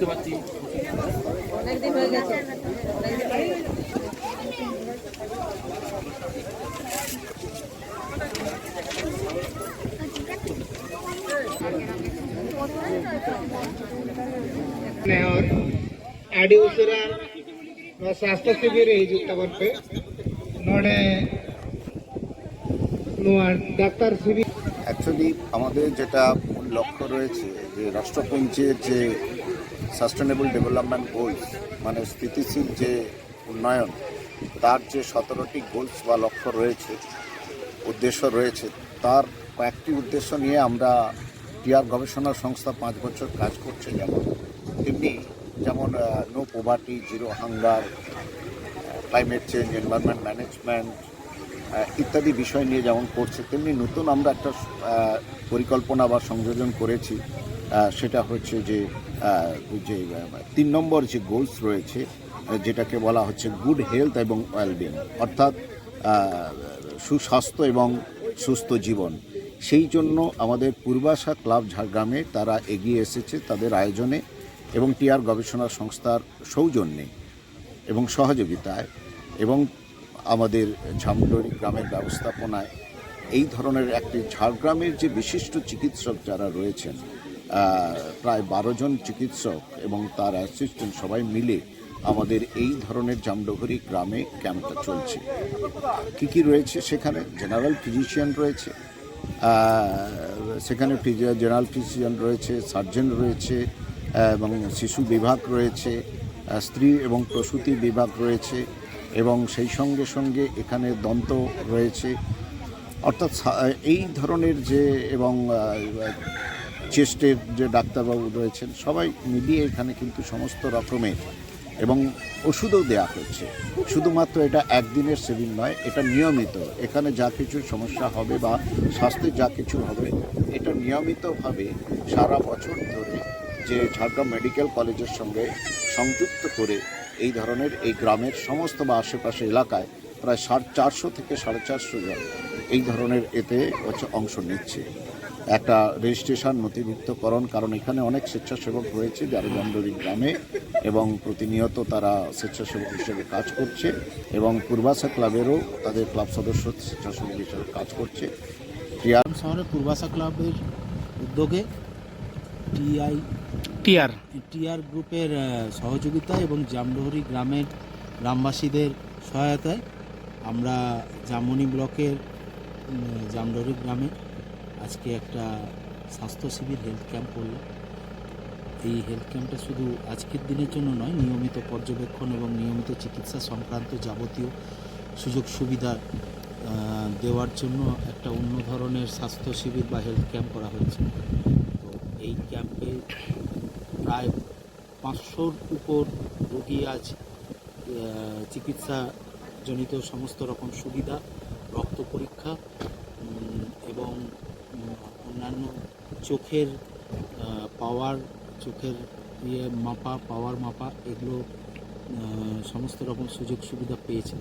বুঝতে পারছি অনেকদিন হয়ে গেছে। और आड़ी उशरा स्वास्थ्य शिविर हिजुता करते नोड़े डाक्तार शिविर অ্যাকচুয়ালি আমাদের যেটা মূল লক্ষ্য রয়েছে যে রাষ্ট্রপুঞ্জের যে সাস্টেনেবল ডেভেলপমেন্ট গোলস মানে স্থিতিশীল যে উন্নয়ন তার যে 17টি গোলস বা লক্ষ্য রয়েছে উদ্দেশ্য রয়েছে তার কয়েকটি উদ্দেশ্য নিয়ে আমরা টিআর গবেষণা সংস্থা 5 বছর কাজ করছে যেমন no poverty, zero hunger, climate change, environment management ইত্যাদি বিষয় নিয়ে যেমন করছে তেমনি নতুন আমরা একটা পরিকল্পনা বা সংযোজন করেছি। সেটা হচ্ছে যে 3 নম্বর যে গোলস রয়েছে যেটাকে বলা হচ্ছে গুড হেলথ এবং ওয়েলবিং, অর্থাৎ সুস্বাস্থ্য এবং সুস্থ জীবন। সেই জন্য আমাদের পূর্বাশা ক্লাব ঝাড়গ্রামে তারা এগিয়ে এসেছে তাদের আয়োজনে এবং টিআর গবেষণা সংস্থার সৌজন্যে এবং সহযোগিতায় এবং আমাদের ঝামডোরি গ্রামের ব্যবস্থাপনায় এই ধরনের একটি ঝাড়গ্রামের যে বিশিষ্ট চিকিৎসক যারা রয়েছেন প্রায় 12 জন চিকিৎসক এবং তার অ্যাসিস্ট্যান্ট সবাই মিলে আমাদের এই ধরনের জামডোহরি গ্রামে ক্যাম্পটা চলছে। কি রয়েছে সেখানে জেনারেল ফিজিশিয়ান রয়েছে, সেখানে জেনারেল ফিজিশিয়ান রয়েছে, সার্জন রয়েছে এবং শিশু বিভাগ রয়েছে, স্ত্রী এবং প্রসূতি বিভাগ রয়েছে এবং সেই সঙ্গে সঙ্গে এখানে দন্ত রয়েছে, অর্থাৎ এই ধরনের যে এবং চেস্টের যে ডাক্তারবাবু রয়েছেন সবাই মিলিয়ে এখানে কিন্তু সমস্ত রকমের এবং ওষুধও দেওয়া হচ্ছে। শুধুমাত্র এটা একদিনের শিবির নয়, এটা নিয়মিত। এখানে যা কিছু সমস্যা হবে বা স্বাস্থ্যের যা কিছু হবে এটা নিয়মিতভাবে সারা বছর ধরে যে ঝাড়গ্রাম মেডিকেল কলেজের সঙ্গে সংযুক্ত করে এই ধরনের এই গ্রামের সমস্ত বা আশেপাশে এলাকায় প্রায় 450 থেকে 450 জন এই ধরনের এতে অংশ নিচ্ছে। একটা রেজিস্ট্রেশন নথিভুক্তকরণ, কারণ এখানে অনেক স্বেচ্ছাসেবক রয়েছে যারা জামডোরি গ্রামে এবং প্রতিনিয়ত তারা স্বেচ্ছাসেবক হিসেবে কাজ করছে এবং পূর্বাশা ক্লাবেরও তাদের ক্লাব সদস্য স্বেচ্ছাসেবক হিসেবে কাজ করছে। শহরের পূর্বাশা ক্লাবের উদ্যোগে টিআর গ্রুপের সহযোগিতা এবং জামডোহরি গ্রামের গ্রামবাসীদের সহায়তায় আমরা জামমনি ব্লকের জামডোহরি গ্রামে আজকে একটা স্বাস্থ্য শিবির হেলথ ক্যাম্প করলাম। এই হেলথ ক্যাম্পটা শুধু আজকের দিনের জন্য নয়, নিয়মিত পর্যবেক্ষণ এবং নিয়মিত চিকিৎসা সংক্রান্ত যাবতীয় সুযোগ সুবিধা দেওয়ার জন্য একটা অন্য ধরনের স্বাস্থ্য শিবির বা হেলথ ক্যাম্প করা হয়েছে। তো এই ক্যাম্পে প্রায় 500-র উপর রোগী আজ চিকিৎসাজনিত সমস্ত রকম সুবিধা, রক্ত পরীক্ষা এবং অন্যান্য চোখের চোখের পাওয়ার মাপা এগুলো সমস্ত রকম সুযোগ সুবিধা পেয়েছে।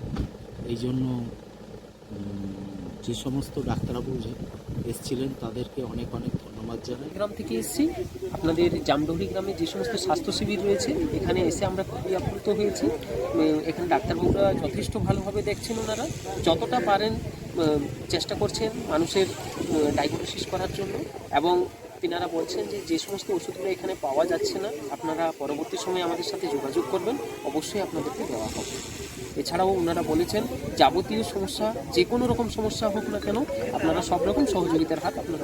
এই জন্য যে সমস্ত ডাক্তারবাবু এসেছিলেন তাদেরকে অনেক অনেক ধন্যবাদ জানাই। গ্রাম থেকে এসেছি, আপনাদের জামডোহরি গ্রামে যে সমস্ত স্বাস্থ্য শিবির রয়েছে এখানে এসে আমরা খুবই আপ্লুত হয়েছি। এখানে ডাক্তারবাবুরা যথেষ্ট ভালোভাবে দেখছেন, ওনারা যতটা পারেন চেষ্টা করছেন মানুষের ডায়াগনোসিস করার জন্য এবং তিনারা বলছেন যে সমস্ত ওষুধগুলো এখানে পাওয়া যাচ্ছে না আপনারা পরবর্তী সময়ে আমাদের সাথে যোগাযোগ করবেন, অবশ্যই আপনাদেরকে দেওয়া হবে। এছাড়াও ওনারা বলেছেন যাবতীয় সমস্যা যে কোনো রকম সমস্যা হোক না কেন আপনারা সব রকম সহযোগিতার হাত আপনারা